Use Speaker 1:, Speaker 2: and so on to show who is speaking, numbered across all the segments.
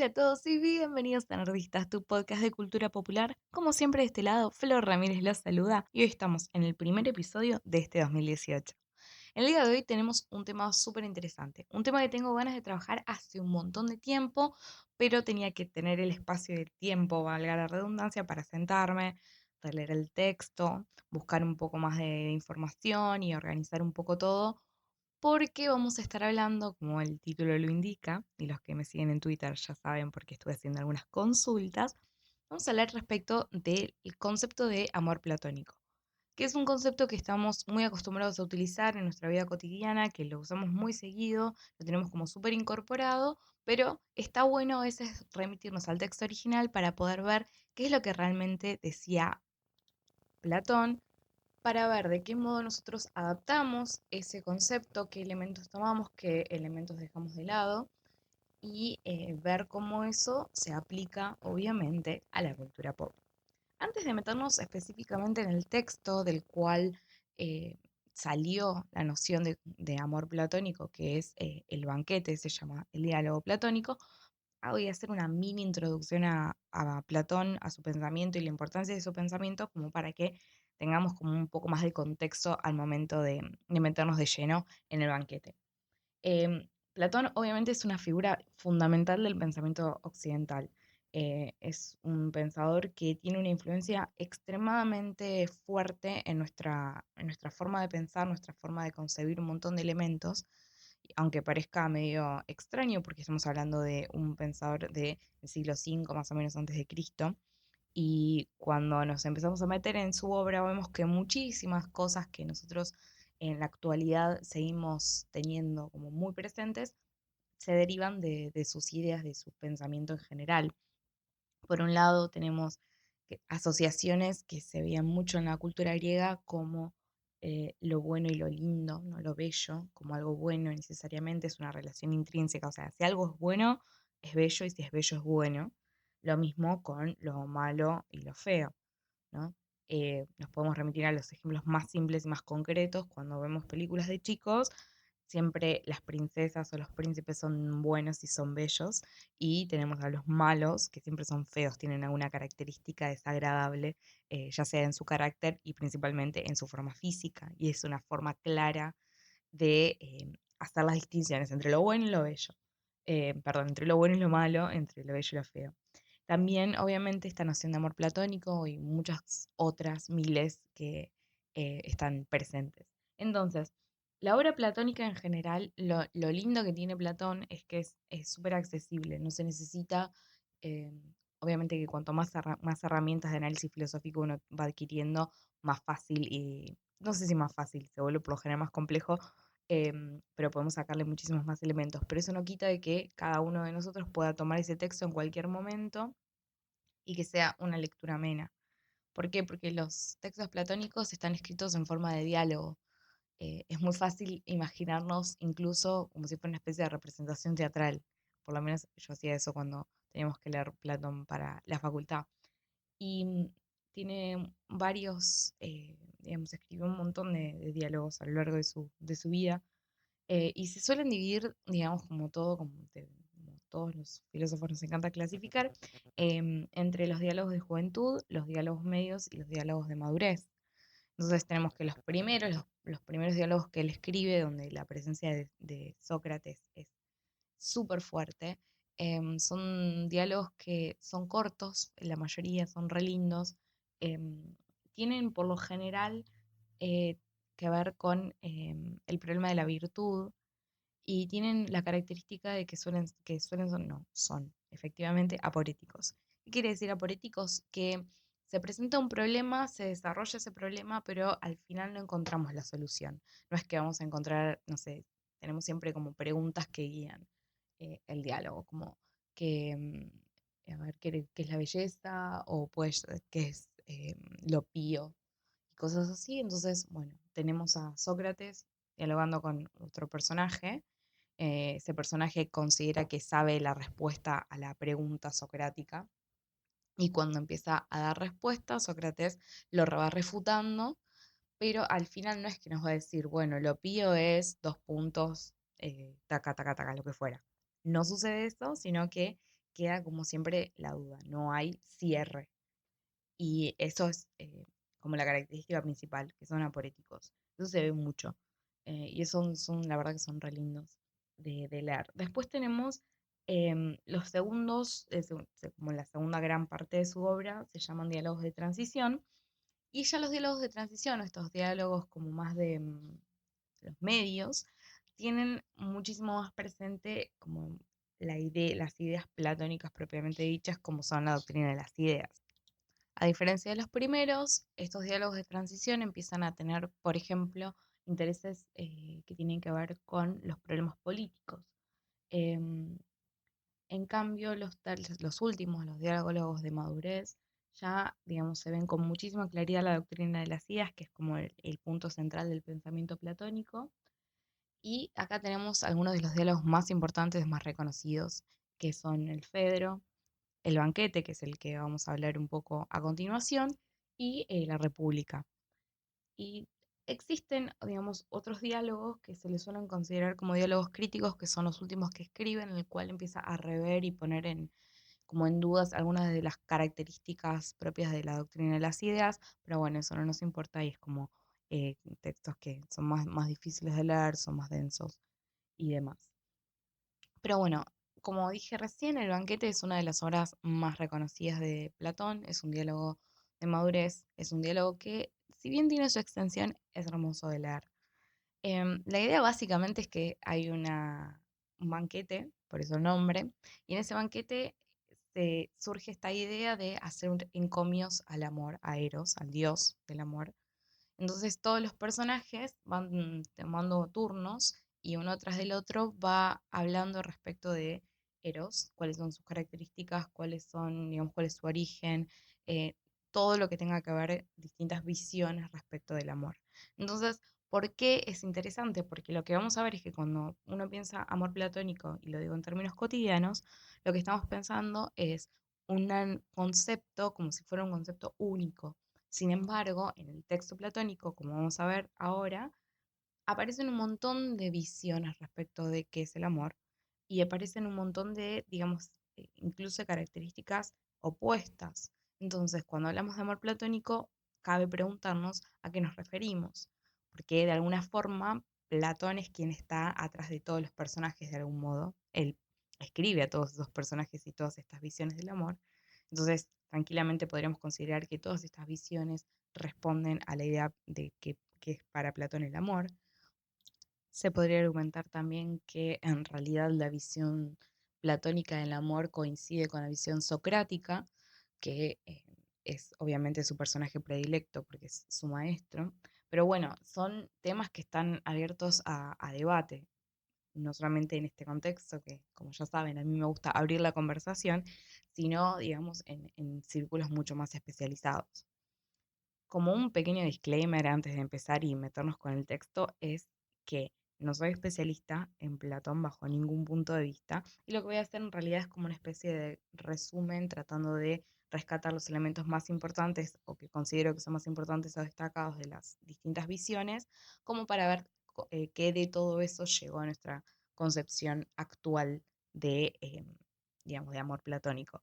Speaker 1: Hola a todos y bienvenidos a Nerdistas, tu podcast de cultura popular. Como siempre de este lado, Flor Ramírez los saluda y hoy estamos en el primer episodio de este 2018. En el día de hoy tenemos un tema súper interesante, un tema que tengo ganas de trabajar hace un montón de tiempo, pero tenía que tener el espacio y el tiempo, valga la redundancia, para sentarme, releer el texto, buscar un poco más de información y organizar un poco todo porque vamos a estar hablando, como el título lo indica, y los que me siguen en Twitter ya saben porque estuve haciendo algunas consultas, vamos a hablar respecto del concepto de amor platónico, que es un concepto que estamos muy acostumbrados a utilizar en nuestra vida cotidiana, que lo usamos muy seguido, lo tenemos como súper incorporado, pero está bueno a veces remitirnos al texto original para poder ver qué es lo que realmente decía Platón para ver de qué modo nosotros adaptamos ese concepto, qué elementos tomamos, qué elementos dejamos de lado y ver cómo eso se aplica obviamente a la cultura pop. Antes de meternos específicamente en el texto del cual eh, salió la noción de amor platónico, que es el banquete, se llama el diálogo platónico, voy a hacer una mini introducción a Platón, a su pensamiento y la importancia de su pensamiento, como para que tengamos como un poco más de contexto al momento de meternos de lleno en el banquete. Platón obviamente es una figura fundamental del pensamiento occidental. Es un pensador que tiene una influencia extremadamente fuerte en nuestra forma de pensar, nuestra forma de concebir un montón de elementos, aunque parezca medio extraño porque estamos hablando de un pensador del siglo V más o menos antes de Cristo. Y cuando nos empezamos a meter en su obra, vemos que muchísimas cosas que nosotros en la actualidad seguimos teniendo como muy presentes se derivan de sus ideas, de su pensamiento en general. Por un lado, tenemos asociaciones que se veían mucho en la cultura griega como lo bueno y lo lindo, no lo bello, como algo bueno necesariamente es una relación intrínseca, o sea, si algo es bueno, es bello y si es bello es bueno. Lo mismo con lo malo y lo feo, ¿no? Nos podemos remitir a los ejemplos más simples y más concretos cuando vemos películas de chicos. Siempre las princesas o los príncipes son buenos y son bellos, y tenemos a los malos que siempre son feos, tienen alguna característica desagradable, ya sea en su carácter y principalmente en su forma física, y es una forma clara de hacer las distinciones entre lo bueno y lo bello. Perdón, entre lo bueno y lo malo, entre lo bello y lo feo. También, obviamente, esta noción de amor platónico y muchas otras miles que están presentes. Entonces, la obra platónica en general, lo lindo que tiene Platón es que es súper accesible, no se necesita, eh, obviamente que cuanto más herramientas de análisis filosófico uno va adquiriendo, más fácil y, no sé si más fácil, se vuelve por lo general más complejo, pero podemos sacarle muchísimos más elementos. Pero eso no quita de que cada uno de nosotros pueda tomar ese texto en cualquier momento y que sea una lectura amena. ¿Por qué? Porque los textos platónicos están escritos en forma de diálogo. Es muy fácil imaginarnos incluso como si fuera una especie de representación teatral. Por lo menos yo hacía eso cuando teníamos que leer Platón para la facultad. Y tiene varios, digamos, escribió un montón de diálogos a lo largo de su vida, y se suelen dividir, digamos, como todo, como todos los filósofos nos encanta clasificar, entre los diálogos de juventud, los diálogos medios y los diálogos de madurez. Entonces tenemos que los primeros diálogos que él escribe, donde la presencia de Sócrates es súper fuerte, son diálogos que son cortos, la mayoría son re lindos, tienen por lo general eh, que ver con el problema de la virtud, y tienen la característica de que suelen son, no, son efectivamente aporéticos. ¿Qué quiere decir aporéticos? Que se presenta un problema, se desarrolla ese problema, pero al final no encontramos la solución. No es que vamos a encontrar, no sé, tenemos siempre como preguntas que guían el diálogo, como que, a ver, qué es la belleza? O pues, qué es lo pío, y cosas así. Entonces, bueno, tenemos a Sócrates dialogando con otro personaje. Ese personaje considera que sabe la respuesta a la pregunta socrática, y cuando empieza a dar respuesta, Sócrates lo va refutando, pero al final no es que nos va a decir, bueno, lo pío es dos puntos, taca, taca, taca, lo que fuera. No sucede eso, sino que queda como siempre la duda, no hay cierre. Y eso es como la característica principal, que son aporéticos. Eso se ve mucho. Y eso son, la verdad que son re lindos de leer. Después tenemos los segundos, como la segunda gran parte de su obra, se llaman diálogos de transición. Y ya los diálogos de transición, estos diálogos como más de los medios, tienen muchísimo más presente como las ideas platónicas propiamente dichas, como son la doctrina de las ideas. A diferencia de los primeros, estos diálogos de transición empiezan a tener, por ejemplo, intereses que tienen que ver con los problemas políticos. Em, en cambio, los últimos, los diálogos de madurez, ya, digamos, se ven con muchísima claridad la doctrina de las ideas, que es como el punto central del pensamiento platónico. Y acá tenemos algunos de los diálogos más importantes, más reconocidos, que son el Fedro, el banquete, que es el que vamos a hablar un poco a continuación, y la República. Y existen, digamos, otros diálogos que se les suelen considerar como diálogos críticos, que son los últimos que escriben, en el cual empieza a rever y poner como en dudas algunas de las características propias de la doctrina de las ideas, pero bueno, eso no nos importa y es como textos que son más difíciles de leer, son más densos y demás. Pero bueno, como dije recién, El banquete es una de las obras más reconocidas de Platón, es un diálogo de madurez, es un diálogo que, si bien tiene su extensión, es hermoso de leer. La idea básicamente es que hay un banquete, por eso el nombre, y en ese banquete se surge esta idea de hacer encomios al amor, a Eros, al dios del amor. Entonces todos los personajes van tomando turnos y uno tras del otro va hablando respecto de Eros, cuáles son sus características, cuáles son, digamos, cuál es su origen, eh, todo lo que tenga que ver, distintas visiones respecto del amor. Entonces, ¿por qué es interesante? Porque lo que vamos a ver es que cuando uno piensa amor platónico, y lo digo en términos cotidianos, lo que estamos pensando es un concepto como si fuera un concepto único. Sin embargo, en el texto platónico, como vamos a ver ahora, aparecen un montón de visiones respecto de qué es el amor y aparecen un montón de, digamos, incluso características opuestas. Entonces, cuando hablamos de amor platónico, cabe preguntarnos a qué nos referimos, porque de alguna forma Platón es quien está atrás de todos los personajes de algún modo. Él escribe a todos esos personajes y todas estas visiones del amor. Entonces, tranquilamente podríamos considerar que todas estas visiones responden a la idea de que es para Platón el amor. Se podría argumentar también que en realidad la visión platónica del amor coincide con la visión socrática, que es obviamente su personaje predilecto porque es su maestro. Pero bueno, son temas que están abiertos a debate, no solamente en este contexto, que como ya saben, a mí me gusta abrir la conversación, sino, digamos, en círculos mucho más especializados. Como un pequeño disclaimer antes de empezar y meternos con el texto, es que no soy especialista en Platón bajo ningún punto de vista, y lo que voy a hacer en realidad es como una especie de resumen tratando de rescatar los elementos más importantes o que considero que son más importantes o destacados de las distintas visiones, como para ver qué de todo eso llegó a nuestra concepción actual de, digamos, de amor platónico.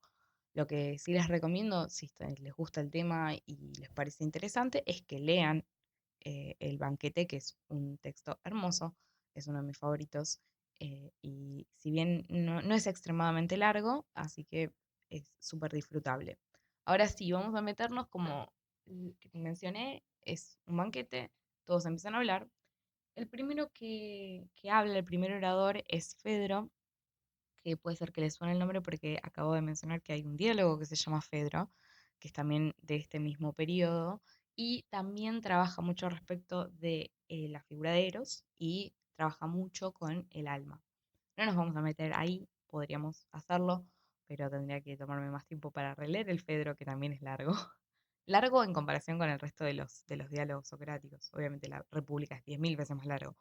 Speaker 1: Lo que sí les recomiendo, si les gusta el tema y les parece interesante, es que lean El banquete, que es un texto hermoso, es uno de mis favoritos, y si bien no es extremadamente largo, así que es súper disfrutable. Ahora sí, vamos a meternos como que te mencioné, es un banquete, todos empiezan a hablar. El primero que habla, el primer orador es Fedro, que puede ser que les suene el nombre porque acabo de mencionar que hay un diálogo que se llama Fedro, que es también de este mismo periodo, y también trabaja mucho respecto de la figura de Eros y trabaja mucho con el alma. No nos vamos a meter ahí, podríamos hacerlo, pero tendría que tomarme más tiempo para releer el Fedro, que también es largo. Largo en comparación con el resto de los diálogos socráticos. Obviamente la República es 10.000 veces más largo.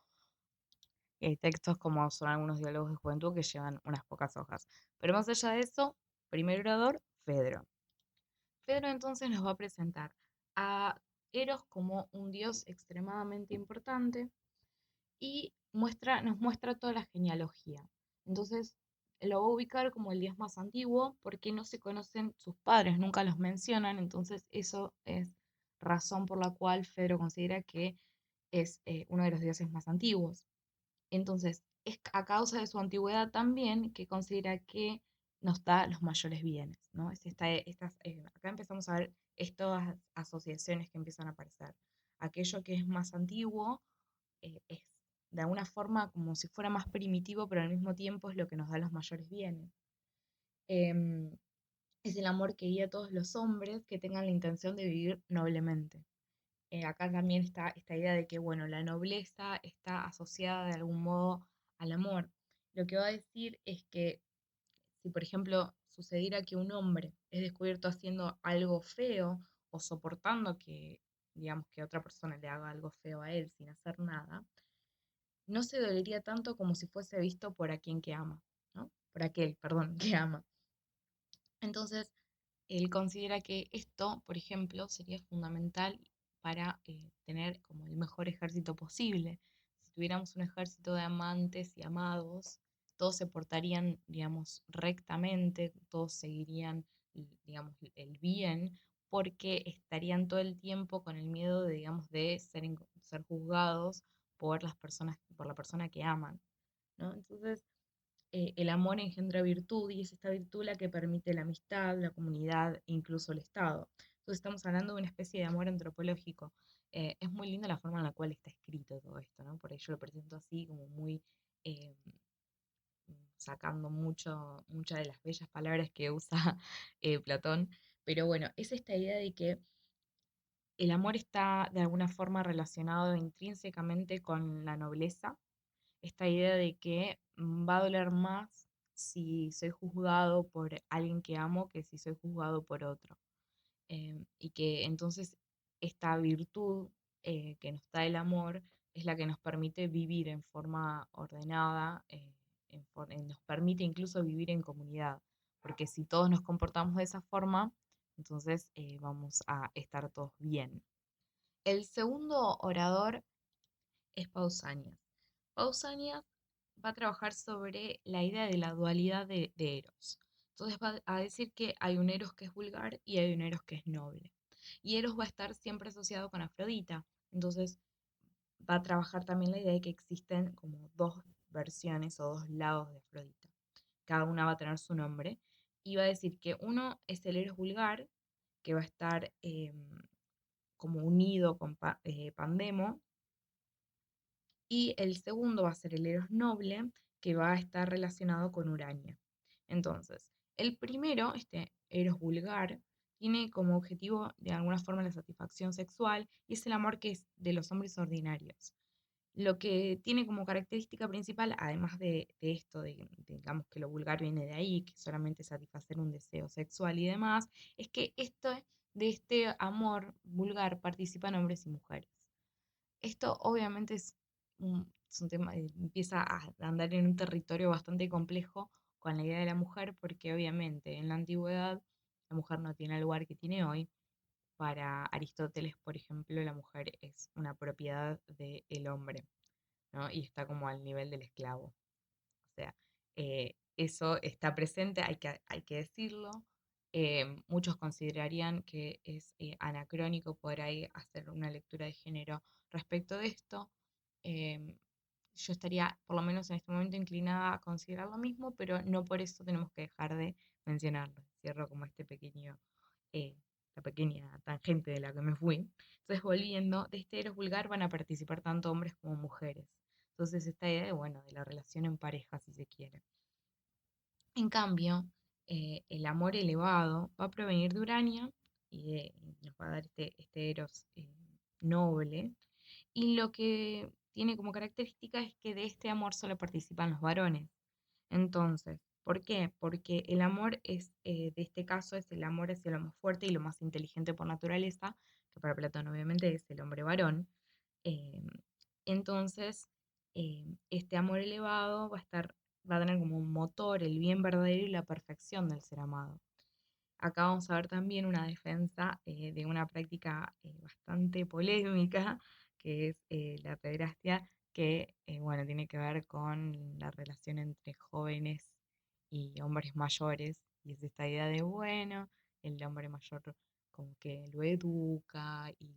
Speaker 1: Textos como son algunos diálogos de juventud que llevan unas pocas hojas. Pero más allá de eso, primer orador, Fedro. Fedro entonces nos va a presentar a Eros como un dios extremadamente importante y nos muestra toda la genealogía. Entonces, lo va a ubicar como el dios más antiguo porque no se conocen sus padres, nunca los mencionan, entonces eso es razón por la cual Fedro considera que es uno de los dioses más antiguos. Entonces, es a causa de su antigüedad también que considera que nos da los mayores bienes, ¿no? Acá empezamos a ver estas asociaciones que empiezan a aparecer. Aquello que es más antiguo es de alguna forma como si fuera más primitivo, pero al mismo tiempo es lo que nos da los mayores bienes. Em, es el amor que guía a todos los hombres que tengan la intención de vivir noblemente. Acá también está esta idea de que, bueno, la nobleza está asociada de algún modo al amor. Lo que va a decir es que si, por ejemplo, sucediera que un hombre es descubierto haciendo algo feo o soportando que, digamos, que otra persona le haga algo feo a él sin hacer nada, no se dolería tanto como si fuese visto por a quien que ama, ¿no? Por aquel, perdón, que ama. Entonces, él considera que esto, por ejemplo, sería fundamental para tener como el mejor ejército posible. Si tuviéramos un ejército de amantes y amados, todos se portarían, digamos, rectamente, todos seguirían, digamos, el bien, porque estarían todo el tiempo con el miedo de, digamos, de ser juzgados por las personas, por la persona que aman, ¿no? Entonces, el amor engendra virtud y es esta virtud la que permite la amistad, la comunidad e incluso el Estado. Entonces estamos hablando de una especie de amor antropológico. Es muy linda la forma en la cual está escrito todo esto, ¿no? Por ello lo presento así, como muy eh, sacando muchas de las bellas palabras que usa Platón. Pero bueno, es esta idea de que el amor está de alguna forma relacionado intrínsecamente con la nobleza, esta idea de que va a doler más si soy juzgado por alguien que amo que si soy juzgado por otro. Y que entonces esta virtud que nos da el amor es la que nos permite vivir en forma ordenada, nos permite incluso vivir en comunidad, porque si todos nos comportamos de esa forma, entonces vamos a estar todos bien. El segundo orador es Pausanias. Pausanias va a trabajar sobre la idea de la dualidad de Eros. Entonces va a decir que hay un Eros que es vulgar y hay un Eros que es noble. Y Eros va a estar siempre asociado con Afrodita. Entonces va a trabajar también la idea de que existen como dos versiones o dos lados de Afrodita. Cada una va a tener su nombre. Y va a decir que uno es el Eros vulgar, que va a estar como unido con Pandemo, y el segundo va a ser el Eros noble, que va a estar relacionado con Urania. Entonces, el primero, este Eros vulgar, tiene como objetivo de alguna forma la satisfacción sexual y es el amor que es de los hombres ordinarios. Lo que tiene como característica principal, además de esto, digamos que lo vulgar viene de ahí, que solamente satisfacer un deseo sexual y demás, es que de este amor vulgar participan hombres y mujeres. Esto obviamente es un tema, empieza a andar en un territorio bastante complejo con la idea de la mujer, porque obviamente en la antigüedad la mujer no tiene el lugar que tiene hoy. Para Aristóteles, por ejemplo, la mujer es una propiedad del hombre, ¿no? Y está como al nivel del esclavo. O sea, eso está presente, hay que decirlo. Muchos considerarían que es anacrónico por ahí hacer una lectura de género respecto de esto. Em, yo estaría, por lo menos en este momento, inclinada a considerar lo mismo, pero no por eso tenemos que dejar de mencionarlo. Cierro como eh, la pequeña tangente de la que me fui. Entonces, volviendo, de este Eros vulgar van a participar tanto hombres como mujeres. Entonces, esta idea de, bueno, de la relación en pareja, si se quiere. En cambio, el amor elevado va a provenir de Urania y nos va a dar este Eros noble. Y lo que tiene como característica es que de este amor solo participan los varones. Entonces, ¿por qué? Porque el amor de este caso, es el amor hacia lo más fuerte y lo más inteligente por naturaleza, que para Platón obviamente es el hombre varón. Eh, entonces, este amor elevado va a tener como un motor el bien verdadero y la perfección del ser amado. Acá vamos a ver también una defensa de una práctica bastante polémica, que es la pederastia, que bueno, tiene que ver con la relación entre jóvenes y hombres mayores, y es esta idea de, bueno, el hombre mayor como que lo educa y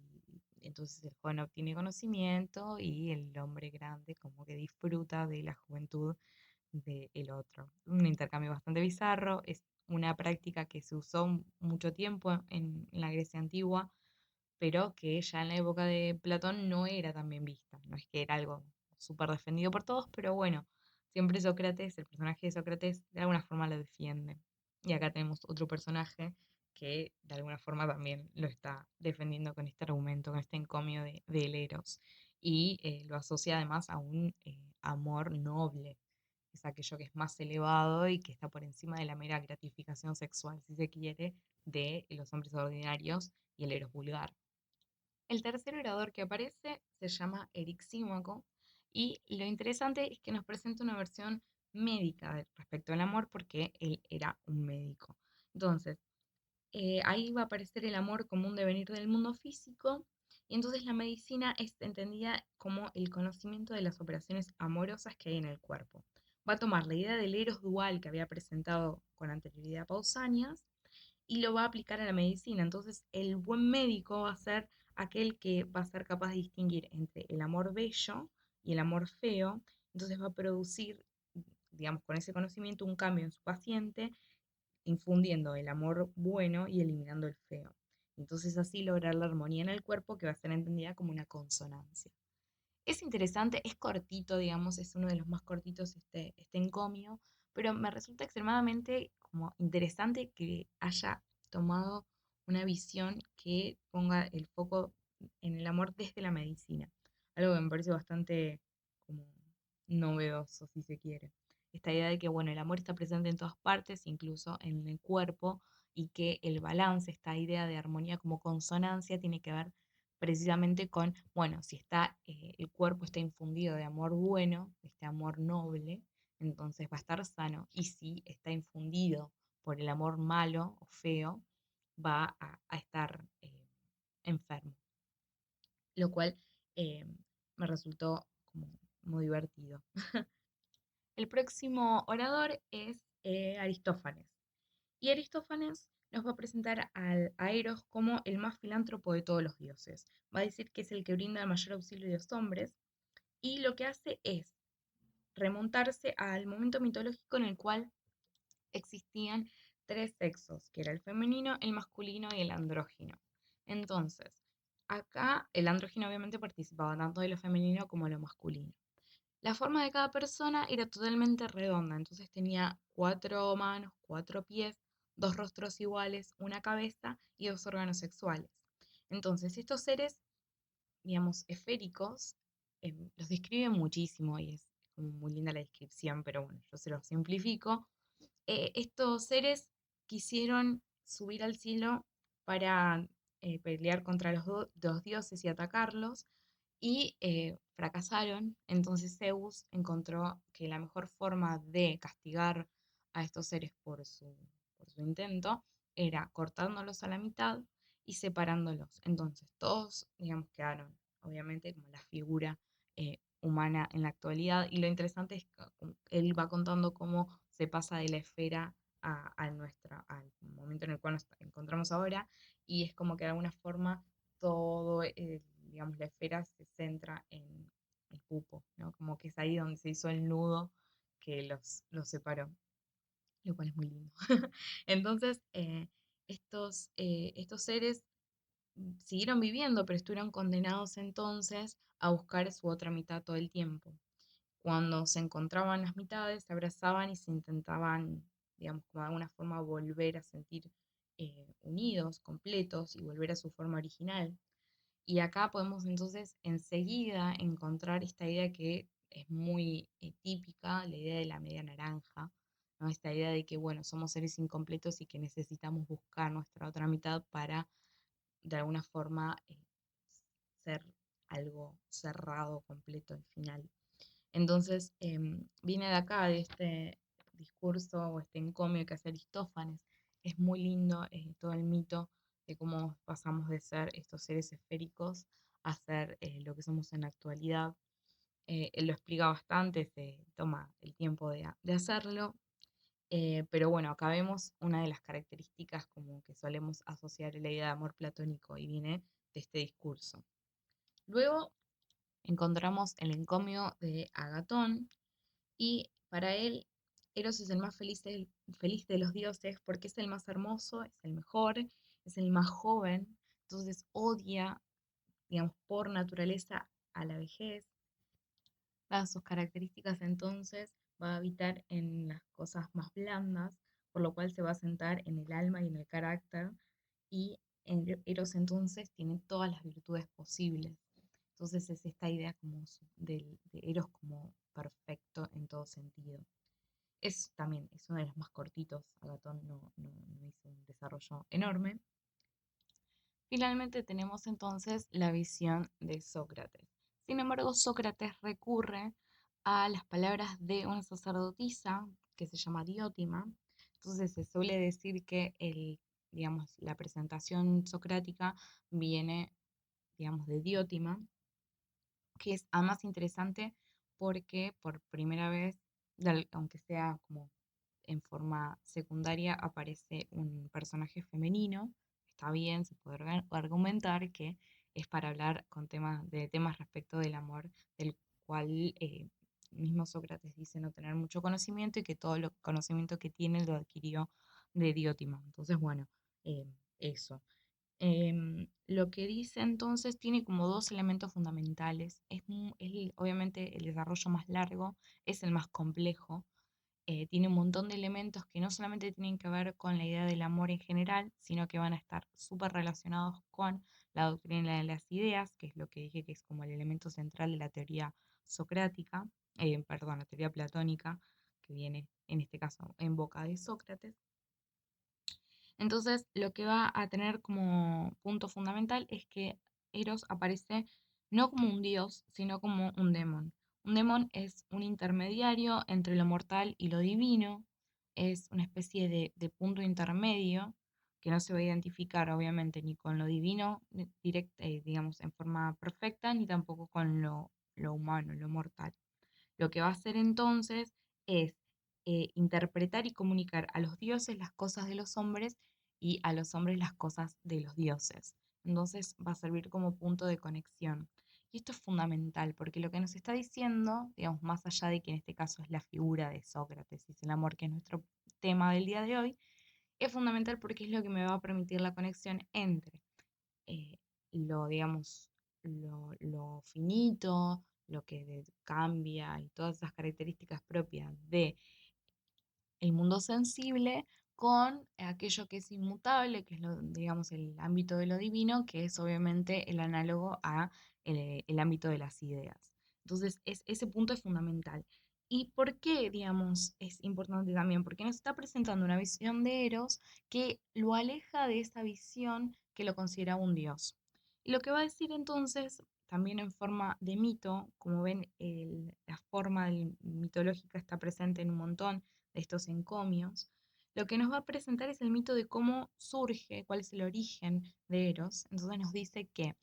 Speaker 1: entonces el joven obtiene conocimiento y el hombre grande como que disfruta de la juventud del otro. Un intercambio bastante bizarro, es una práctica que se usó mucho tiempo en la Grecia antigua, pero que ya en la época de Platón no era tan bien vista. No es que era algo súper defendido por todos, pero bueno, siempre Sócrates, el personaje de Sócrates, de alguna forma lo defiende. Y acá tenemos otro personaje que de alguna forma también lo está defendiendo con este argumento, con este encomio del Eros. Y lo asocia además a un amor noble, es aquello que es más elevado y que está por encima de la mera gratificación sexual, si se quiere, de los hombres ordinarios y el Eros vulgar. El tercer orador que aparece se llama Erixímaco y lo interesante es que nos presenta una versión médica respecto al amor porque él era un médico. Entonces, ahí va a aparecer el amor como un devenir del mundo físico y entonces la medicina es entendida como el conocimiento de las operaciones amorosas que hay en el cuerpo. Va a tomar la idea del eros dual que había presentado con anterioridad Pausanias y lo va a aplicar a la medicina. Entonces, el buen médico va a ser aquel que va a ser capaz de distinguir entre el amor bello y el amor feo. Entonces, va a producir, digamos, con ese conocimiento un cambio en su paciente, infundiendo el amor bueno y eliminando el feo. Entonces, así lograr la armonía en el cuerpo que va a ser entendida como una consonancia. Es interesante, es cortito, digamos, es uno de los más cortitos este encomio, pero me resulta extremadamente como interesante que haya tomado una visión que ponga el foco en el amor desde la medicina. Algo que me parece bastante como novedoso, si se quiere. Esta idea de que, bueno, el amor está presente en todas partes, incluso en el cuerpo, y que el balance, esta idea de armonía como consonancia, tiene que ver precisamente con, bueno, si está, el cuerpo está infundido de amor bueno, este amor noble, entonces va a estar sano, y si está infundido por el amor malo o feo, va a estar enfermo, lo cual eh, me resultó como muy divertido. El próximo orador es Aristófanes. Y Aristófanes nos va a presentar a Eros como el más filántropo de todos los dioses. Va a decir que es el que brinda el mayor auxilio de los hombres y lo que hace es remontarse al momento mitológico en el cual existían tres sexos, que era el femenino, el masculino y el andrógino. Entonces, acá el andrógino obviamente participaba tanto de lo femenino como de lo masculino. La forma de cada persona era totalmente redonda, entonces tenía cuatro manos, cuatro pies, dos rostros iguales, una cabeza y dos órganos sexuales. Entonces, estos seres, digamos, esféricos, los describe muchísimo y es como muy linda la descripción, pero bueno, yo se los simplifico. Estos seres quisieron subir al cielo para pelear contra los dioses y atacarlos, y fracasaron. Entonces Zeus encontró que la mejor forma de castigar a estos seres por su intento era cortándolos a la mitad y separándolos. Entonces todos, digamos, quedaron obviamente como la figura humana en la actualidad. Y lo interesante es que él va contando cómo se pasa de la esfera al momento en el cual nos encontramos ahora, y es como que de alguna forma todo, digamos, la esfera se centra en el pupo, ¿no? Como que es ahí donde se hizo el nudo que los separó, lo cual es muy lindo. Entonces, estos seres siguieron viviendo, pero estuvieron condenados entonces a buscar su otra mitad todo el tiempo. Cuando se encontraban las mitades, se abrazaban y se intentaban, digamos, como de alguna forma volver a sentir unidos, completos y volver a su forma original. Y acá podemos entonces enseguida encontrar esta idea que es muy típica, la idea de la media naranja, ¿no? Esta idea de que, bueno, somos seres incompletos y que necesitamos buscar nuestra otra mitad para, de alguna forma, ser algo cerrado, completo al final. Entonces, viene de acá, de este discurso o este encomio que hace Aristófanes. Es muy lindo todo el mito de cómo pasamos de ser estos seres esféricos a ser lo que somos en la actualidad. Él lo explica bastante, se toma el tiempo de hacerlo. Pero bueno, acá vemos una de las características como que solemos asociar a la idea de amor platónico y viene de este discurso. Luego encontramos el encomio de Agatón y para él Eros es el más feliz de los dioses porque es el más hermoso, es el mejor, es el más joven, entonces odia, digamos, por naturaleza a la vejez. Dadas sus características, entonces va a habitar en las cosas más blandas, por lo cual se va a sentar en el alma y en el carácter, y Eros entonces tiene todas las virtudes posibles. Entonces es esta idea como de Eros como perfecto en todo sentido. Es uno de los más cortitos, Agatón no hizo un desarrollo enorme. Finalmente tenemos entonces la visión de Sócrates. Sin embargo, Sócrates recurre a las palabras de una sacerdotisa que se llama Diótima. Entonces se suele decir que digamos, la presentación socrática viene, digamos, de Diótima, que es además interesante porque por primera vez, aunque sea como en forma secundaria, aparece un personaje femenino. Está bien, se puede argumentar que es para hablar de temas respecto del amor, del cual mismo Sócrates dice no tener mucho conocimiento y que todo el conocimiento que tiene lo adquirió de Diótima. Entonces, bueno, eso. Lo que dice entonces tiene como dos elementos fundamentales. Obviamente el desarrollo más largo, es el más complejo. Tiene un montón de elementos que no solamente tienen que ver con la idea del amor en general, sino que van a estar súper relacionados con la doctrina de las ideas, que es lo que dije que es como el elemento central de la teoría socrática, perdón, la teoría platónica, que viene en este caso en boca de Sócrates. Entonces, lo que va a tener como punto fundamental es que Eros aparece no como un dios, sino como un demon. Un demon es un intermediario entre lo mortal y lo divino, es una especie de punto intermedio que no se va a identificar obviamente ni con lo divino digamos, en forma perfecta, ni tampoco con lo humano, lo mortal. Lo que va a hacer entonces es interpretar y comunicar a los dioses las cosas de los hombres y a los hombres las cosas de los dioses. Entonces va a servir como punto de conexión. Y esto es fundamental porque lo que nos está diciendo, digamos, más allá de que en este caso es la figura de Sócrates y es el amor que es nuestro tema del día de hoy, es fundamental porque es lo que me va a permitir la conexión entre eh, digamos, lo finito, lo que cambia y todas esas características propias de el mundo sensible con aquello que es inmutable, que es digamos, el ámbito de lo divino, que es obviamente el análogo a el ámbito de las ideas. Entonces, ese punto es fundamental. ¿Y por qué, digamos, es importante también? Porque nos está presentando una visión de Eros que lo aleja de esa visión que lo considera un dios. Y lo que va a decir entonces, también en forma de mito, como ven, la forma mitológica está presente en un montón de estos encomios, lo que nos va a presentar es el mito de cómo surge, cuál es el origen de Eros. Entonces nos dice que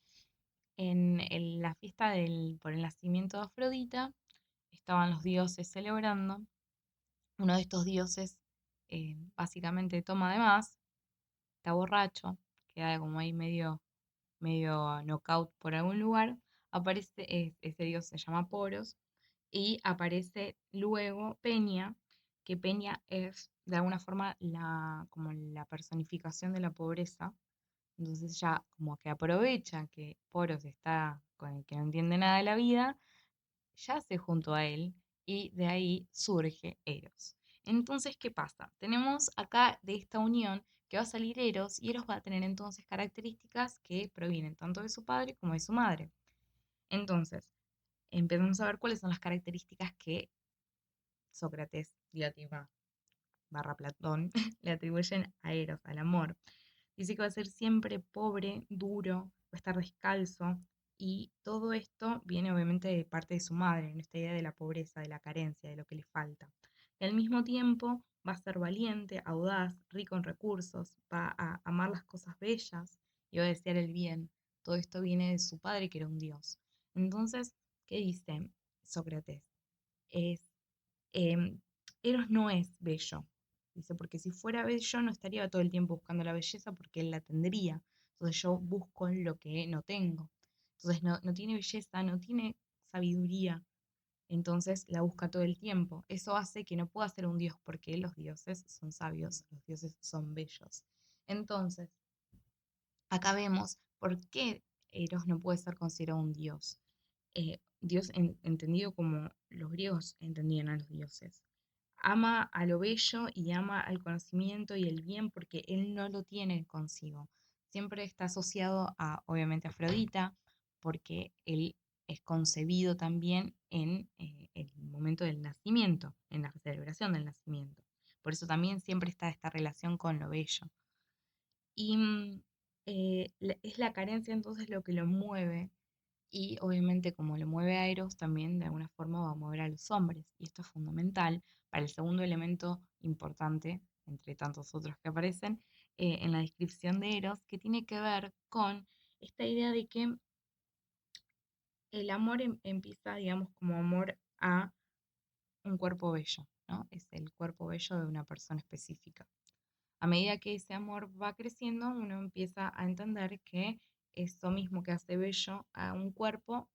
Speaker 1: en la fiesta por el nacimiento de Afrodita estaban los dioses celebrando. Uno de estos dioses básicamente toma de más, está borracho, queda como ahí medio knockout por algún lugar. Aparece, ese dios se llama Poros, y aparece luego Peña, que Peña es de alguna forma como la personificación de la pobreza. Entonces ya como que aprovecha que Poros está con el que no entiende nada de la vida, yace junto a él y de ahí surge Eros. Entonces, ¿qué pasa? Tenemos acá de esta unión que va a salir Eros y Eros va a tener entonces características que provienen tanto de su padre como de su madre. Entonces, empezamos a ver cuáles son las características que Sócrates, Diótima barra Platón le atribuyen a Eros, al amor. Dice que va a ser siempre pobre, duro, va a estar descalzo, y todo esto viene obviamente de parte de su madre, en esta idea de la pobreza, de la carencia, de lo que le falta. Y al mismo tiempo va a ser valiente, audaz, rico en recursos, va a amar las cosas bellas y va a desear el bien. Todo esto viene de su padre, que era un dios. Entonces, ¿qué dice Sócrates? Es, Eros no es bello, Dice, porque si fuera bello no estaría todo el tiempo buscando la belleza porque él la tendría. Entonces yo busco lo que no tengo. Entonces no tiene belleza, no tiene sabiduría, entonces la busca todo el tiempo. Eso hace que no pueda ser un dios porque los dioses son sabios, los dioses son bellos. Entonces, acá vemos por qué Eros no puede ser considerado un dios. Dios entendido como los griegos entendían a los dioses. Ama a lo bello y ama al conocimiento y el bien porque él no lo tiene consigo. Siempre está asociado a, obviamente, a Afrodita, porque él es concebido también en el momento del nacimiento, en la celebración del nacimiento. Por eso también siempre está esta relación con lo bello. Y es la carencia entonces lo que lo mueve y obviamente como lo mueve a Eros, también de alguna forma va a mover a los hombres. Y esto es fundamental para el segundo elemento importante, entre tantos otros que aparecen, en la descripción de Eros, que tiene que ver con esta idea de que el amor empieza, digamos, como amor a un cuerpo bello, ¿no? Es el cuerpo bello de una persona específica. A medida que ese amor va creciendo, uno empieza a entender que eso mismo que hace bello a un cuerpo,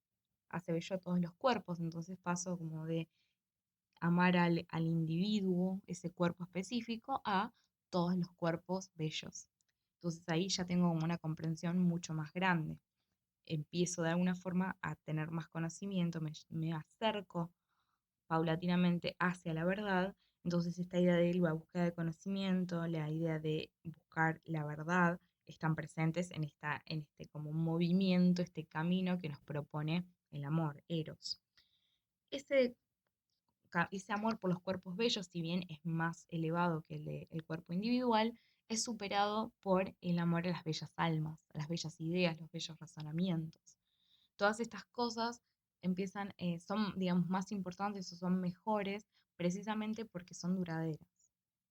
Speaker 1: hace bello a todos los cuerpos. Entonces paso como de amar al individuo, ese cuerpo específico, a todos los cuerpos bellos. Entonces ahí ya tengo como una comprensión mucho más grande. Empiezo de alguna forma a tener más conocimiento, me acerco paulatinamente hacia la verdad. Entonces esta idea de la búsqueda de conocimiento, la idea de buscar la verdad, están presentes en este como movimiento, este camino que nos propone el amor, Eros. Ese, ese amor por los cuerpos bellos, si bien es más elevado que el cuerpo individual, es superado por el amor a las bellas almas, a las bellas ideas, los bellos razonamientos. Todas estas cosas empiezan, son, digamos, más importantes o son mejores precisamente porque son duraderas.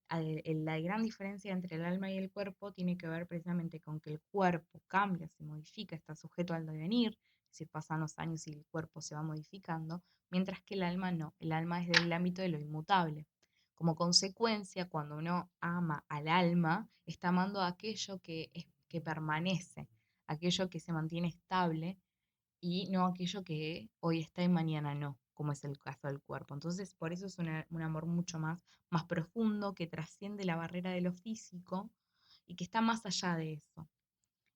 Speaker 1: La gran diferencia entre el alma y el cuerpo tiene que ver precisamente con que el cuerpo cambia, se modifica, está sujeto al devenir, es decir, pasan los años y el cuerpo se va modificando, mientras que el alma no, el alma es del ámbito de lo inmutable. Como consecuencia, cuando uno ama al alma, está amando a aquello que permanece, aquello que se mantiene estable y no aquello que hoy está y mañana no, como es el caso del cuerpo. Entonces, por eso es un amor mucho más profundo, que trasciende la barrera de lo físico y que está más allá de eso.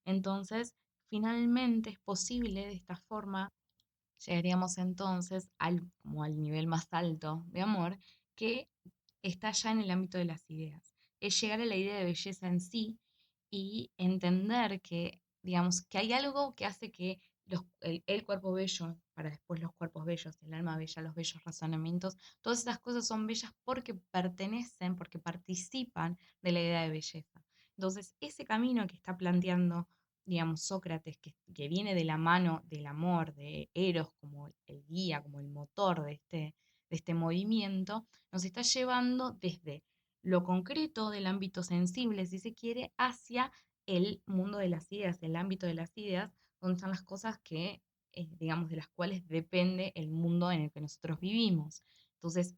Speaker 1: Entonces, finalmente es posible de esta forma, llegaríamos entonces como al nivel más alto de amor, que está ya en el ámbito de las ideas. Es llegar a la idea de belleza en sí y entender que, digamos, que hay algo que hace que el cuerpo bello, para después los cuerpos bellos, el alma bella, los bellos razonamientos, todas esas cosas son bellas porque pertenecen, porque participan de la idea de belleza. Entonces, ese camino que está planteando, digamos, Sócrates, que viene de la mano del amor, de Eros como el guía, como el motor de este movimiento, nos está llevando desde lo concreto del ámbito sensible, si se quiere, hacia el mundo de las ideas, el ámbito de las ideas, donde están las cosas que, digamos, de las cuales depende el mundo en el que nosotros vivimos. Entonces,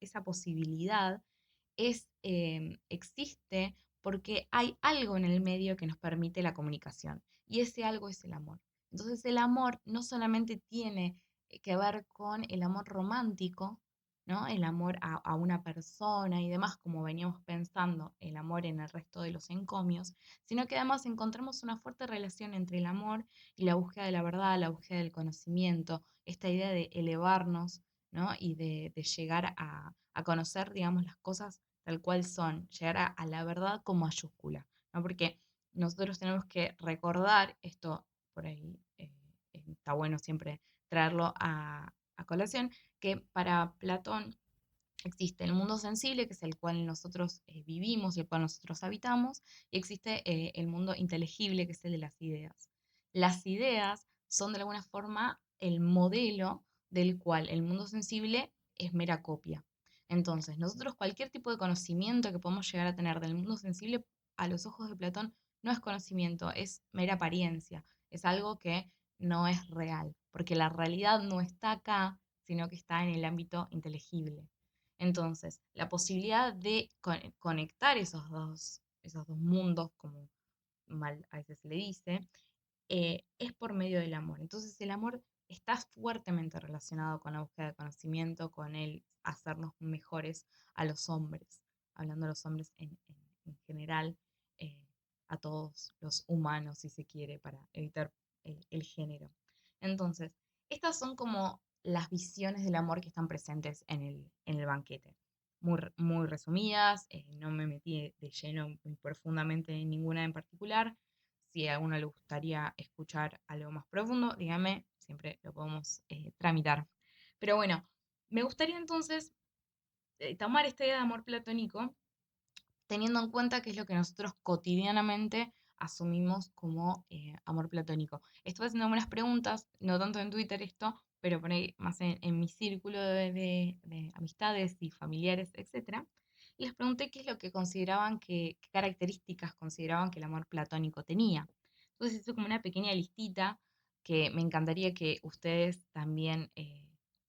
Speaker 1: esa posibilidad existe porque hay algo en el medio que nos permite la comunicación, y ese algo es el amor. Entonces, el amor no solamente tiene que ver con el amor romántico, ¿no? El amor a una persona y demás, como veníamos pensando, el amor en el resto de los encomios, sino que además encontramos una fuerte relación entre el amor y la búsqueda de la verdad, la búsqueda del conocimiento, esta idea de elevarnos, ¿no? Y de llegar a conocer, digamos, las cosas tal cual son, llegar a la verdad con mayúscula, ¿no? Porque nosotros tenemos que recordar esto, por ahí está bueno siempre traerlo a colación, que para Platón existe el mundo sensible, que es el cual nosotros vivimos y el cual nosotros habitamos, y existe el mundo inteligible, que es el de las ideas. Las ideas son de alguna forma el modelo del cual el mundo sensible es mera copia. Entonces, nosotros cualquier tipo de conocimiento que podamos llegar a tener del mundo sensible, a los ojos de Platón, no es conocimiento, es mera apariencia, es algo que no es real, porque la realidad no está acá, sino que está en el ámbito inteligible. Entonces, la posibilidad de conectar esos dos mundos, como mal a veces se le dice, es por medio del amor. Entonces el amor está fuertemente relacionado con la búsqueda de conocimiento, con el hacernos mejores a los hombres, hablando de los hombres en general, eh, a todos los humanos, si se quiere, para evitar el género. Entonces, estas son como las visiones del amor que están presentes en el banquete. Muy, muy resumidas, no me metí de lleno muy profundamente en ninguna en particular. Si a alguno le gustaría escuchar algo más profundo, dígame, siempre lo podemos tramitar. Pero bueno, me gustaría entonces tomar esta idea de amor platónico teniendo en cuenta que es lo que nosotros cotidianamente asumimos como amor platónico. Estuve haciendo algunas preguntas, no tanto en Twitter esto, pero por ahí más en mi círculo de amistades y familiares, etcétera. Y les pregunté qué es lo que consideraban qué características consideraban que el amor platónico tenía. Entonces hice como una pequeña listita que me encantaría que ustedes también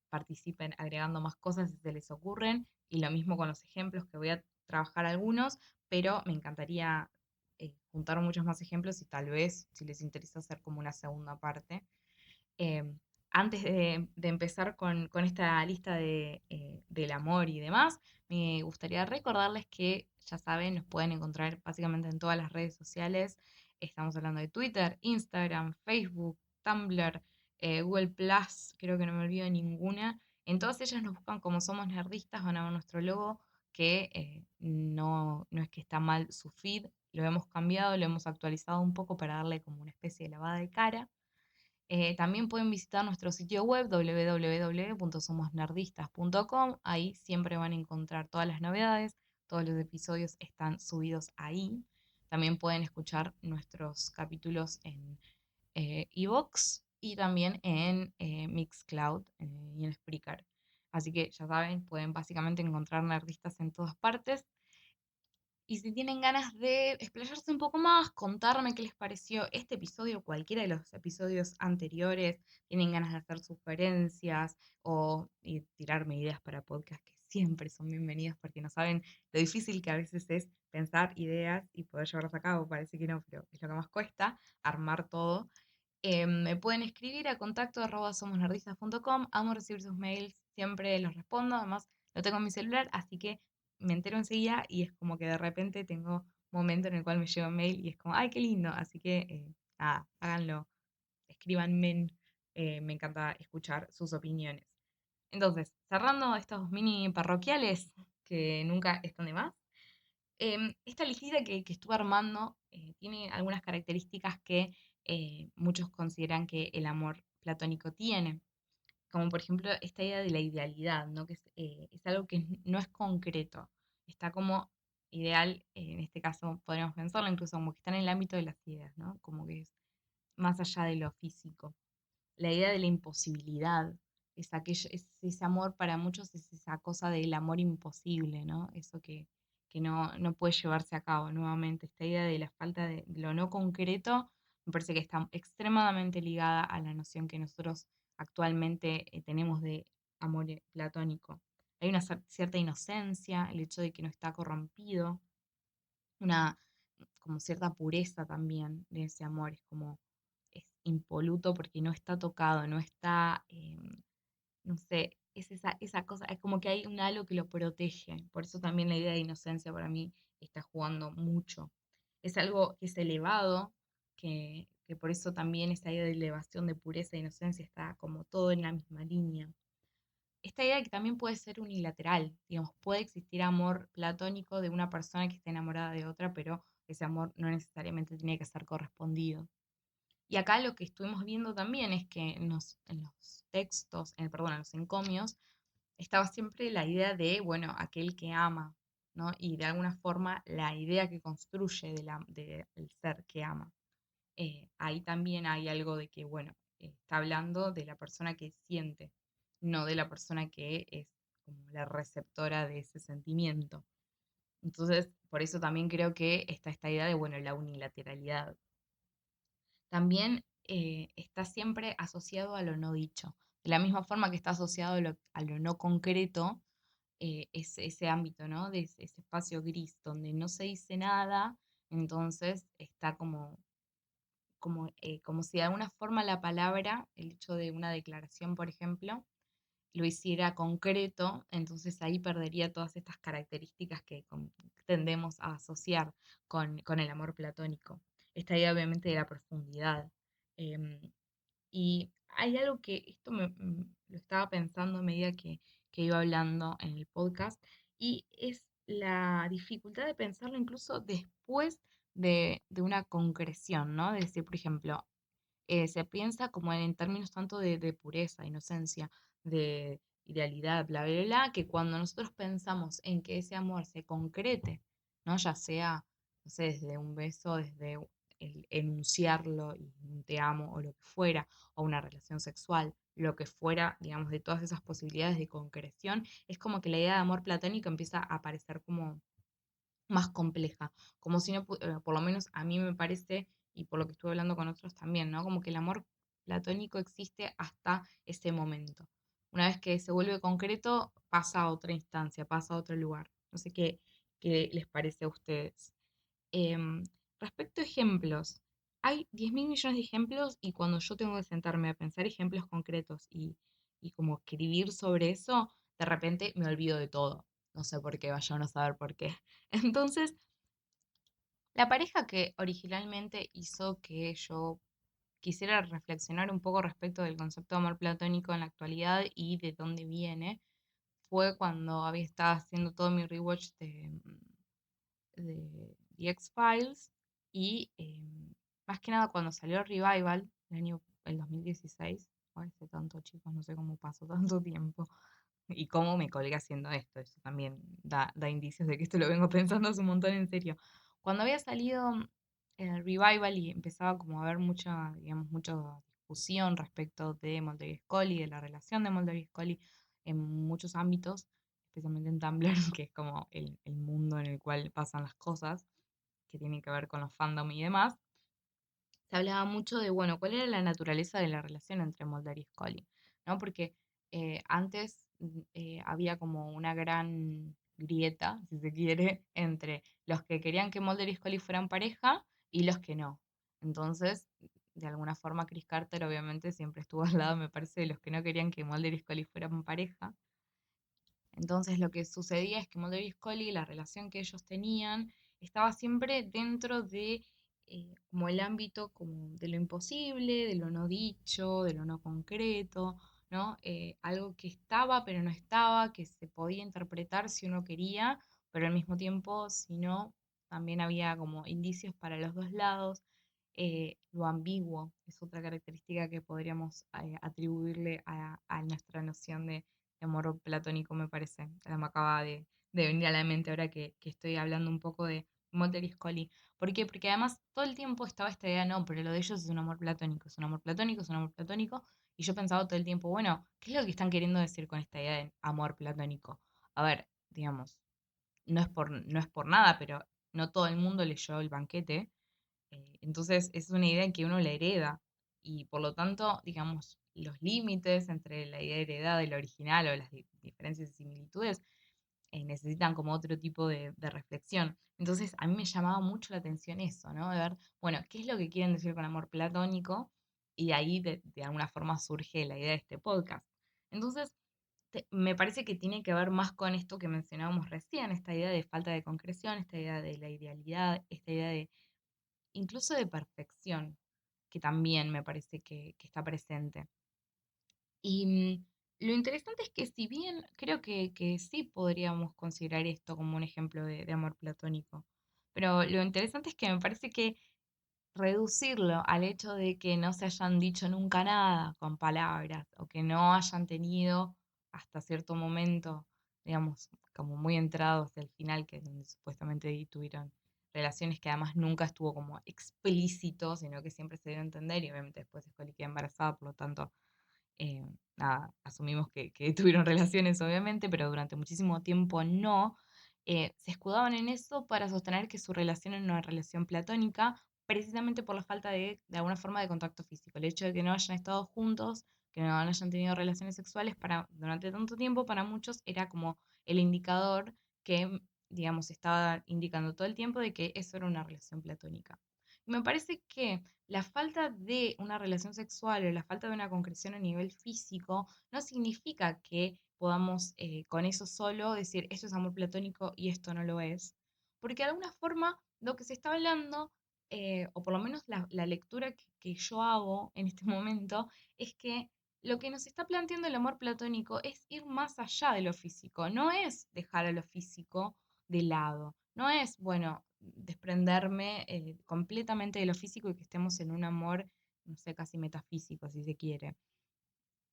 Speaker 1: participen agregando más cosas si se les ocurren, y lo mismo con los ejemplos que voy a trabajar algunos, pero me encantaría juntar muchos más ejemplos y tal vez, si les interesa, hacer como una segunda parte. Eh, Antes de empezar con esta lista del amor y demás, me gustaría recordarles que, ya saben, nos pueden encontrar básicamente en todas las redes sociales. Estamos hablando de Twitter, Instagram, Facebook, Tumblr, Google Plus, creo que no me olvido ninguna. En todas ellas nos buscan como Somos Nerdistas, van a ver nuestro logo, que no es que está mal su feed, lo hemos cambiado, lo hemos actualizado un poco para darle como una especie de lavada de cara. También pueden visitar nuestro sitio web www.somosnerdistas.com. Ahí siempre van a encontrar todas las novedades, todos los episodios están subidos ahí. También pueden escuchar nuestros capítulos en iVoox y también en Mixcloud y en Spreaker. Así que ya saben, pueden básicamente encontrar nerdistas en todas partes. Y si tienen ganas de explayarse un poco más, contarme qué les pareció este episodio, cualquiera de los episodios anteriores, tienen ganas de hacer sugerencias o tirarme ideas para podcast que siempre son bienvenidas porque no saben lo difícil que a veces es pensar ideas y poder llevarlas a cabo. Parece que no, pero es lo que más cuesta, armar todo. Me pueden escribir a contacto@somosnerdistas.com. Amo recibir sus mails, siempre los respondo. Además, lo tengo en mi celular, así que me entero enseguida y es como que de repente tengo un momento en el cual me llega un mail y es como, ¡ay, qué lindo! Así que, nada, háganlo, escríbanme. Me encanta escuchar sus opiniones. Entonces, cerrando estos mini parroquiales que nunca están de más, esta listita que estuve armando tiene algunas características que muchos consideran que el amor platónico tiene, como por ejemplo esta idea de la idealidad, ¿no? Que es algo que no es concreto, está como ideal, en este caso podríamos pensarlo incluso como que está en el ámbito de las ideas, ¿no? Como que es más allá de lo físico. La idea de la imposibilidad, es ese amor para muchos, es esa cosa del amor imposible, ¿no? Eso que no puede llevarse a cabo nuevamente. Esta idea de la falta de lo no concreto me parece que está extremadamente ligada a la noción que nosotros actualmente tenemos de amor platónico. Hay una cierta inocencia, el hecho de que no está corrompido, una como cierta pureza también de ese amor, es como es impoluto porque no está tocado, no está, no sé, es esa cosa, es como que hay un halo que lo protege, por eso también la idea de inocencia para mí está jugando mucho. Es algo que es elevado, que por eso también esa idea de elevación, de pureza e inocencia está como todo en la misma línea. Esta idea que también puede ser unilateral, digamos, puede existir amor platónico de una persona que está enamorada de otra, pero ese amor no necesariamente tiene que ser correspondido. Y acá lo que estuvimos viendo también es que en los textos, perdón, en los encomios, estaba siempre la idea de, bueno, aquel que ama, ¿no? Y de alguna forma la idea que construye del ser que ama. Ahí también hay algo de que, bueno, está hablando de la persona que siente, no de la persona que es como la receptora de ese sentimiento. Entonces, por eso también creo que está esta idea de, bueno, la unilateralidad. También está siempre asociado a lo no dicho. De la misma forma que está asociado a lo no concreto, ese ámbito, ¿no? De ese espacio gris donde no se dice nada, entonces está como si de alguna forma la palabra, el hecho de una declaración, por ejemplo, lo hiciera concreto, entonces ahí perdería todas estas características que tendemos a asociar con el amor platónico. Esta idea obviamente de la profundidad. Em, y hay algo que esto lo estaba pensando a medida que iba hablando en el podcast, y es la dificultad de pensarlo incluso después de una concreción, ¿no? De decir, por ejemplo, se piensa como en términos tanto de pureza, inocencia, de idealidad, bla, bla, bla, que cuando nosotros pensamos en que ese amor se concrete, ¿no? Ya sea, no sé, desde un beso, desde el enunciarlo y un te amo o lo que fuera, o una relación sexual, lo que fuera, digamos, de todas esas posibilidades de concreción, es como que la idea de amor platónico empieza a aparecer como más compleja, como si no, por lo menos a mí me parece, y por lo que estuve hablando con otros también, ¿no? Como que el amor platónico existe hasta ese momento. Una vez que se vuelve concreto, pasa a otra instancia, pasa a otro lugar. No sé qué les parece a ustedes. Em, Respecto a ejemplos, hay 10.000 millones de ejemplos y cuando yo tengo que sentarme a pensar ejemplos concretos y como escribir sobre eso, de repente me olvido de todo. No sé por qué, vaya uno a saber por qué. Entonces, la pareja que originalmente hizo que yo quisiera reflexionar un poco respecto del concepto de amor platónico en la actualidad y de dónde viene, fue cuando había estado haciendo todo mi rewatch de The X-Files y más que nada cuando salió Revival, el 2016, o hace tanto chicos, no sé cómo pasó tanto tiempo y cómo me colgué haciendo esto, eso también da indicios de que esto lo vengo pensando hace un montón en serio. Cuando había salido el Revival y empezaba como a haber mucha, digamos, mucha discusión respecto de Mulder y Scully, de la relación de Mulder y Scully en muchos ámbitos, especialmente en Tumblr, que es como el mundo en el cual pasan las cosas, que tienen que ver con los fandom y demás, se hablaba mucho de, bueno, cuál era la naturaleza de la relación entre Mulder y Scully, ¿no? Porque antes había como una gran grieta, si se quiere, entre los que querían que Mulder y Scully fueran pareja y los que no. Entonces, de alguna forma, Chris Carter obviamente siempre estuvo al lado, me parece, de los que no querían que Mulder y Scully fueran pareja. Entonces lo que sucedía es que Mulder y Scully, la relación que ellos tenían, estaba siempre dentro de como el ámbito como de lo imposible, de lo no dicho, de lo no concreto, ¿no? Algo que estaba pero no estaba, que se podía interpretar si uno quería, pero al mismo tiempo, si no, también había como indicios para los dos lados. Lo ambiguo es otra característica que podríamos atribuirle a nuestra noción de amor platónico, me parece. Me acaba de venir a la mente ahora que estoy hablando un poco de Mulder y Scully. ¿Por qué? Porque además todo el tiempo estaba esta idea, no, pero lo de ellos es un amor platónico, es un amor platónico, es un amor platónico. Y yo pensaba todo el tiempo, bueno, ¿qué es lo que están queriendo decir con esta idea de amor platónico? A ver, digamos, no es por nada, pero no todo el mundo leyó El Banquete, entonces es una idea que uno la hereda y por lo tanto, digamos, los límites entre la idea heredada y la original o las diferencias y similitudes necesitan como otro tipo de reflexión. Entonces a mí me llamaba mucho la atención eso, ¿no? De ver, bueno, ¿qué es lo que quieren decir con amor platónico? Y ahí de alguna forma surge la idea de este podcast. Entonces, me parece que tiene que ver más con esto que mencionábamos recién, esta idea de falta de concreción, esta idea de la idealidad, esta idea de incluso de perfección, que también me parece que está presente. Y lo interesante es que si bien creo que sí podríamos considerar esto como un ejemplo de amor platónico, pero lo interesante es que me parece que reducirlo al hecho de que no se hayan dicho nunca nada con palabras o que no hayan tenido hasta cierto momento, digamos, como muy entrados del final, que es donde supuestamente ahí tuvieron relaciones que además nunca estuvo como explícito, sino que siempre se dio a entender y obviamente después Scully queda embarazada, por lo tanto, nada, asumimos que tuvieron relaciones obviamente, pero durante muchísimo tiempo no. Se escudaban en eso para sostener que su relación era una relación platónica, precisamente por la falta de alguna forma de contacto físico. El hecho de que no hayan estado juntos, que no hayan tenido relaciones sexuales durante tanto tiempo, para muchos era como el indicador que, digamos, estaba indicando todo el tiempo de que eso era una relación platónica. Y me parece que la falta de una relación sexual o la falta de una concreción a nivel físico no significa que podamos con eso solo decir esto es amor platónico y esto no lo es. Porque de alguna forma lo que se está hablando, o por lo menos la lectura que yo hago en este momento, es que lo que nos está planteando el amor platónico es ir más allá de lo físico, no es dejar a lo físico de lado, no es, bueno, desprenderme completamente de lo físico y que estemos en un amor, no sé, casi metafísico, si se quiere.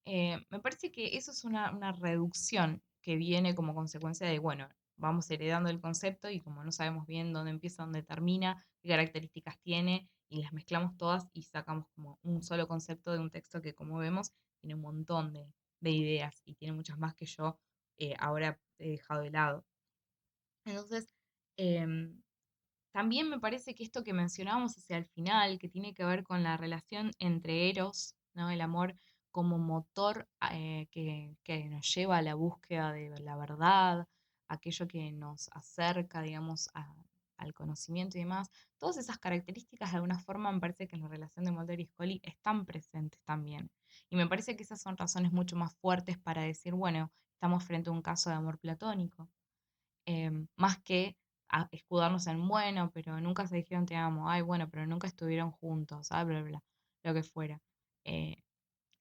Speaker 1: Me parece que eso es una reducción que viene como consecuencia de, bueno, vamos heredando el concepto y como no sabemos bien dónde empieza, dónde termina, qué características tiene, y las mezclamos todas y sacamos como un solo concepto de un texto que, como vemos, tiene un montón de ideas y tiene muchas más que yo ahora he dejado de lado. Entonces, em, también me parece que esto que mencionábamos hacia el final, que tiene que ver con la relación entre Eros, ¿no? El amor como motor que nos lleva a la búsqueda de la verdad, aquello que nos acerca, digamos, al conocimiento y demás. Todas esas características de alguna forma me parece que en la relación de Mulder y Scully están presentes también. Y me parece que esas son razones mucho más fuertes para decir, bueno, estamos frente a un caso de amor platónico más que escudarnos en bueno, pero nunca se dijeron te amo, ay, bueno, pero nunca estuvieron juntos, bla, bla, bla, lo que fuera. Eh,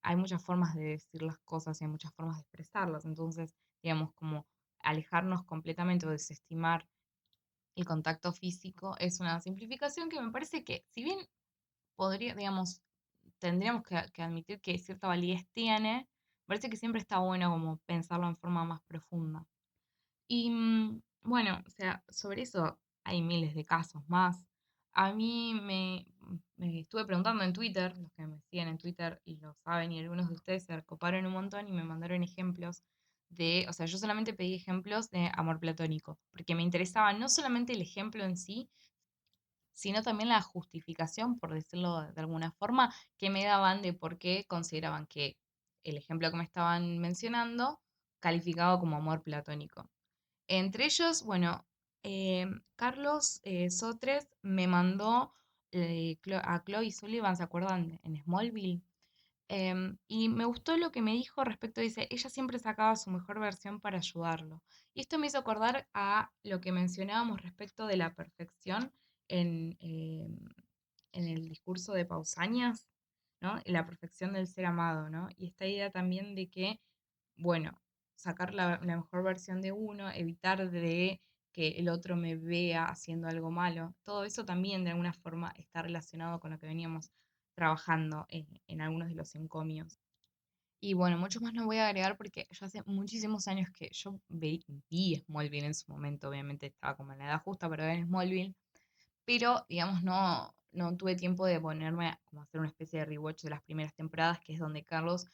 Speaker 1: hay muchas formas de decir las cosas y hay muchas formas de expresarlas, entonces, digamos, como alejarnos completamente o desestimar el contacto físico es una simplificación que me parece que, si bien podría, digamos, tendríamos que admitir que cierta validez tiene, me parece que siempre está bueno como pensarlo en forma más profunda. Y bueno, o sea, sobre eso hay miles de casos más. A mí me estuve preguntando en Twitter, los que me siguen en Twitter y lo saben, y algunos de ustedes se recoparon un montón y me mandaron ejemplos de, o sea, yo solamente pedí ejemplos de amor platónico, porque me interesaba no solamente el ejemplo en sí, sino también la justificación, por decirlo de alguna forma, que me daban de por qué consideraban que el ejemplo que me estaban mencionando calificaba como amor platónico. Entre ellos, bueno, Carlos Sotres me mandó a Chloe Sullivan, ¿se acuerdan? En Smallville. Y me gustó lo que me dijo respecto, dice, ella siempre sacaba su mejor versión para ayudarlo. Y esto me hizo acordar a lo que mencionábamos respecto de la perfección en el discurso de Pausanias, ¿no? La perfección del ser amado, ¿no? Y esta idea también de que, bueno, sacar la mejor versión de uno, evitar de que el otro me vea haciendo algo malo, todo eso también de alguna forma está relacionado con lo que veníamos trabajando en algunos de los encomios. Y bueno, mucho más no voy a agregar porque yo hace muchísimos años que yo vi Smallville en su momento, obviamente estaba como en la edad justa para ver Smallville, pero digamos no tuve tiempo de ponerme a como hacer una especie de rewatch de las primeras temporadas, que es donde Carlos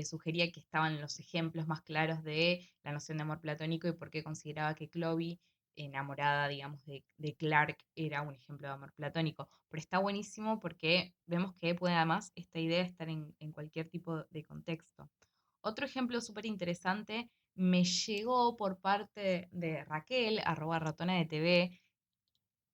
Speaker 1: sugería que estaban los ejemplos más claros de la noción de amor platónico y por qué consideraba que Chloe, enamorada, digamos, de Clark, era un ejemplo de amor platónico. Pero está buenísimo porque vemos que puede además esta idea estar en cualquier tipo de contexto. Otro ejemplo súper interesante me llegó por parte de Raquel, arroba ratona de TV,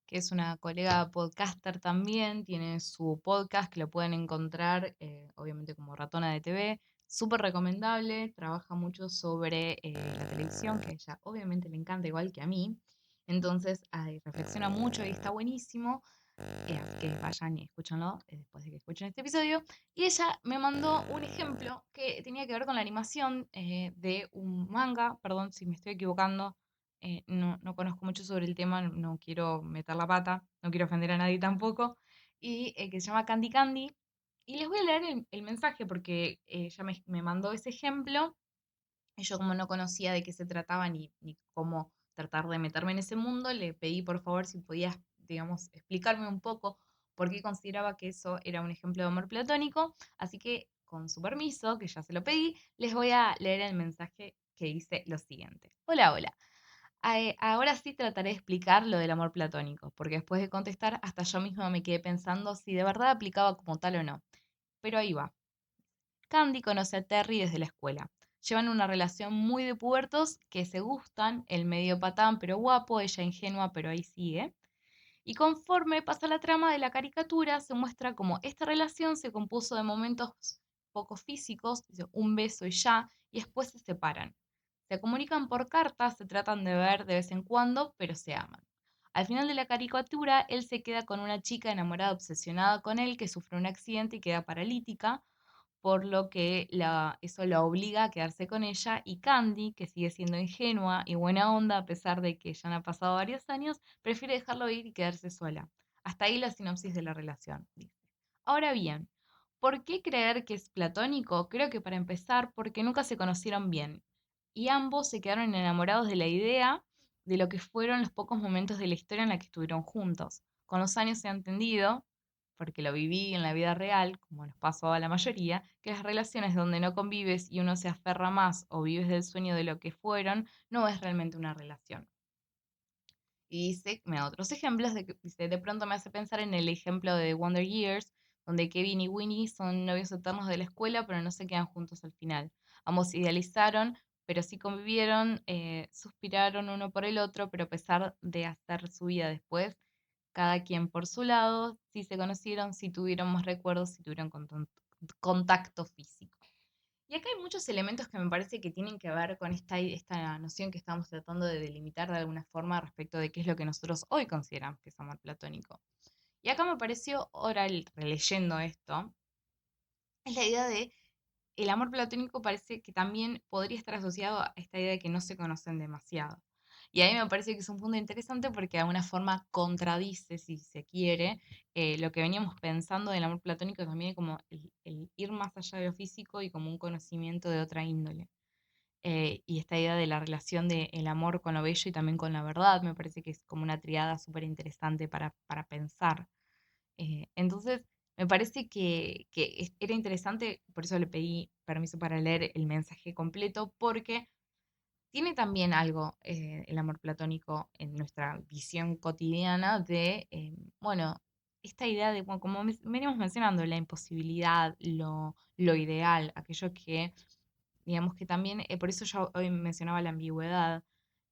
Speaker 1: que es una colega podcaster también, tiene su podcast que lo pueden encontrar obviamente como Ratona de TV, súper recomendable, trabaja mucho sobre la televisión, que a ella obviamente le encanta igual que a mí, entonces reflexiona mucho y está buenísimo, así que vayan y escúchenlo después de que escuchen este episodio. Y ella me mandó un ejemplo que tenía que ver con la animación de un manga, perdón si me estoy equivocando, no conozco mucho sobre el tema, no quiero meter la pata, no quiero ofender a nadie tampoco, y que se llama Candy Candy. Y les voy a leer el mensaje porque ella me mandó ese ejemplo y yo como no conocía de qué se trataba ni cómo tratar de meterme en ese mundo, le pedí por favor si podías, digamos, explicarme un poco por qué consideraba que eso era un ejemplo de amor platónico. Así que, con su permiso, que ya se lo pedí, les voy a leer el mensaje que dice lo siguiente. Hola, hola. Ahora sí trataré de explicar lo del amor platónico, porque después de contestar, hasta yo misma me quedé pensando si de verdad aplicaba como tal o no. Pero ahí va. Candy conoce a Terry desde la escuela. llevan una relación muy de pubertos que se gustan, el medio patán pero guapo, ella ingenua pero ahí sigue. Y conforme pasa la trama de la caricatura, se muestra como esta relación se compuso de momentos poco físicos, dice, un beso y ya, y después se separan. Se comunican por cartas, se tratan de ver de vez en cuando, pero se aman. Al final de la caricatura, él se queda con una chica enamorada, obsesionada con él, que sufre un accidente y queda paralítica, por lo que eso la obliga a quedarse con ella, y Candy, que sigue siendo ingenua y buena onda a pesar de que ya han pasado varios años, prefiere dejarlo ir y quedarse sola. Hasta ahí la sinopsis de la relación, dice. Ahora bien, ¿por qué creer que es platónico? Creo que para empezar, porque nunca se conocieron bien, y ambos se quedaron enamorados de la idea de lo que fueron los pocos momentos de la historia en la que estuvieron juntos. Con los años se ha entendido, porque lo viví en la vida real, como nos pasó a la mayoría, que las relaciones donde no convives y uno se aferra más o vives del sueño de lo que fueron, no es realmente una relación. Y dice, me da otros ejemplos, dice, de pronto me hace pensar en el ejemplo de The Wonder Years, donde Kevin y Winnie son novios eternos de la escuela, pero no se quedan juntos al final. Ambos idealizaron, pero sí convivieron, suspiraron uno por el otro, pero a pesar de hacer su vida después, cada quien por su lado, sí se conocieron, sí tuvieron más recuerdos, sí tuvieron contacto físico. Y acá hay muchos elementos que me parece que tienen que ver con esta noción que estamos tratando de delimitar de alguna forma respecto de qué es lo que nosotros hoy consideramos que es amor platónico. Y acá me pareció, ahora releyendo esto, es la idea de el amor platónico parece que también podría estar asociado a esta idea de que no se conocen demasiado. Y ahí me parece que es un punto interesante porque de alguna forma contradice, si se quiere, lo que veníamos pensando del amor platónico también como el ir más allá de lo físico y como un conocimiento de otra índole. Y esta idea de la relación del amor con lo bello y también con la verdad, me parece que es como una triada súper interesante para pensar. Entonces, me parece que era interesante, por eso le pedí permiso para leer el mensaje completo, porque tiene también algo el amor platónico en nuestra visión cotidiana de, bueno, esta idea de, bueno, como venimos mencionando, la imposibilidad, lo ideal, aquello que digamos que también, por eso yo hoy mencionaba la ambigüedad,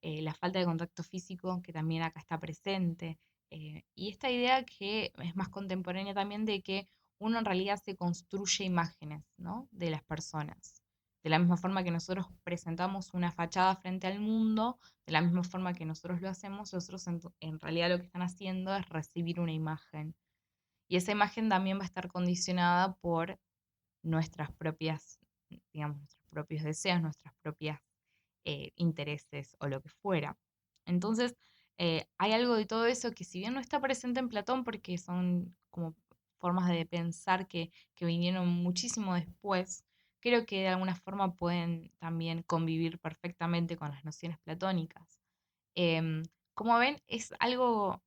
Speaker 1: la falta de contacto físico, que también acá está presente, y esta idea que es más contemporánea también de que uno en realidad se construye imágenes, ¿no? De las personas. De la misma forma que nosotros presentamos una fachada frente al mundo, de la misma forma que nosotros lo hacemos, los otros en realidad lo que están haciendo es recibir una imagen. Y esa imagen también va a estar condicionada por nuestras propias, digamos, nuestros propios deseos, nuestras propias intereses o lo que fuera. Entonces, hay algo de todo eso que si bien no está presente en Platón porque son como formas de pensar que vinieron muchísimo después, creo que de alguna forma pueden también convivir perfectamente con las nociones platónicas. Em, Como ven, es algo,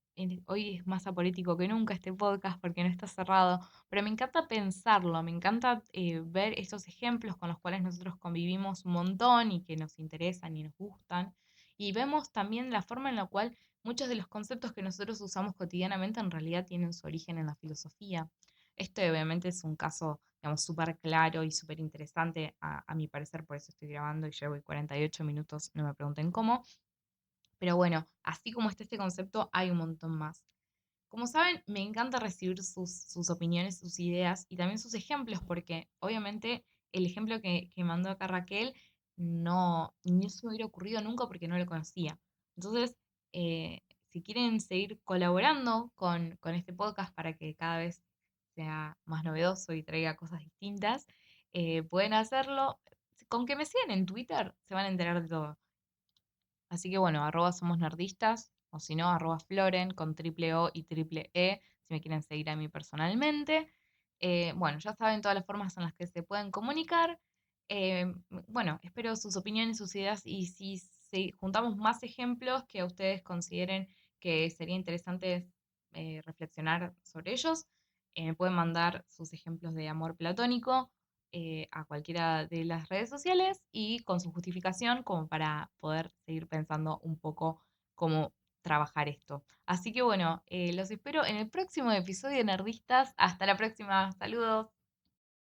Speaker 1: hoy es más apolítico que nunca este podcast porque no está cerrado, pero me encanta pensarlo, me encanta ver estos ejemplos con los cuales nosotros convivimos un montón y que nos interesan y nos gustan. Y vemos también la forma en la cual muchos de los conceptos que nosotros usamos cotidianamente en realidad tienen su origen en la filosofía. Este obviamente es un caso, digamos, súper claro y súper interesante a mi parecer, por eso estoy grabando y llevo 48 minutos, no me pregunten cómo. Pero bueno, así como está este concepto, hay un montón más. Como saben, me encanta recibir sus opiniones, sus ideas y también sus ejemplos, porque obviamente el ejemplo que mandó acá Raquel no se me hubiera ocurrido nunca porque no lo conocía. Entonces, si quieren seguir colaborando con este podcast para que cada vez sea más novedoso y traiga cosas distintas, pueden hacerlo. Con que me sigan en Twitter, se van a enterar de todo. Así que bueno, arroba somos nerdistas, o si no, arroba Floren con triple O y triple E, si me quieren seguir a mí personalmente. Bueno, ya saben todas las formas en las que se pueden comunicar. Bueno, espero sus opiniones, sus ideas y si juntamos más ejemplos que a ustedes consideren que sería interesante reflexionar sobre ellos, me pueden mandar sus ejemplos de amor platónico a cualquiera de las redes sociales y con su justificación como para poder seguir pensando un poco cómo trabajar esto. Así que bueno, los espero en el próximo episodio de Nerdistas. Hasta la próxima. Saludos.